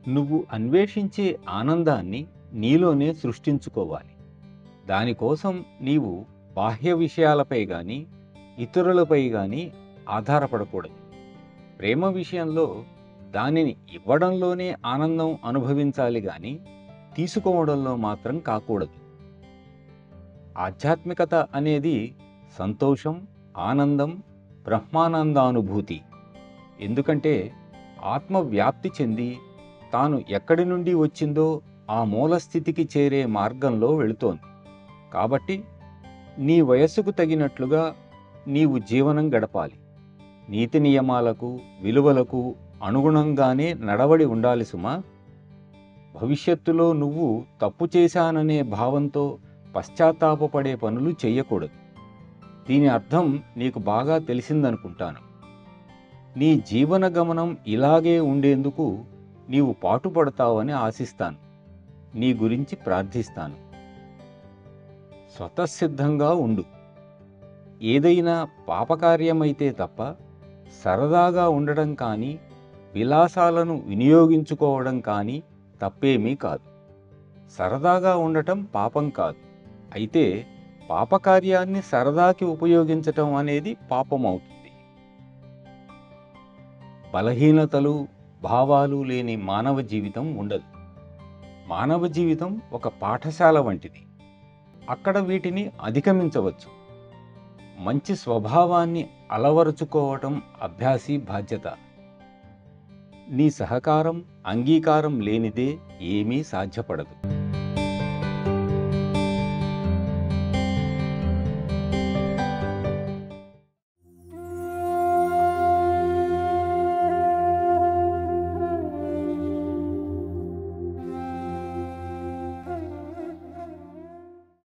నువ్వు అన్వేషించే ఆనందాన్ని నీలోనే సృష్టించుకోవాలి. దానికోసం నీవు బాహ్య విషయాలపై గాని, ఇతరులపై గాని ఆధారపడకూడదు. ప్రేమ విషయంలో దానిని ఇవ్వడంలోనే ఆనందం అనుభవించాలి గాని, తీసుకోవడంలో మాత్రం కాకూడదు. ఆధ్యాత్మికత అనేది సంతోషం, ఆనందం, బ్రహ్మానందానుభూతి. ఎందుకంటే ఆత్మ వ్యాప్తి చెంది తాను ఎక్కడి నుండి వచ్చిందో ఆ మూల స్థితికి చేరే మార్గంలో వెళుతోంది. కాబట్టి నీ వయస్సుకు తగినట్లుగా నీవు జీవనం గడపాలి. నీతి నియమాలకు, విలువలకు అనుగుణంగానే నడవడి ఉండాలి సుమా. భవిష్యత్తులో నువ్వు తప్పు చేశాననే భావంతో పశ్చాత్తాపపడే పనులు చెయ్యకూడదు. దీని అర్థం నీకు బాగా తెలిసిందనుకుంటాను. నీ జీవన గమనం ఇలాగే ఉండేందుకు నీవు పాటుపడతావని ఆశిస్తాను. నీ గురించి ప్రార్థిస్తాను. స్వతసిద్ధంగా ఉండు. ఏదైనా పాపకార్యమైతే తప్ప సరదాగా ఉండడం కానీ, విలాసాలను వినియోగించుకోవడం కానీ తప్పేమీ కాదు. సరదాగా ఉండటం పాపం కాదు. అయితే పాపకార్యాన్ని సరదాకి ఉపయోగించటం అనేది పాపమవుతుంది. బలహీనతలు, భావాలు లేని మానవ జీవితం ఉండదు. మానవ జీవితం ఒక పాఠశాల వంటిది. అక్కడ వీటిని అధిగమించవచ్చు. మంచి స్వభావాన్ని అలవరుచుకోవటం అభ్యాసి బాధ్యత. నీ సహకారం, అంగీకారం లేనిదే ఏమీ సాధ్యపడదు.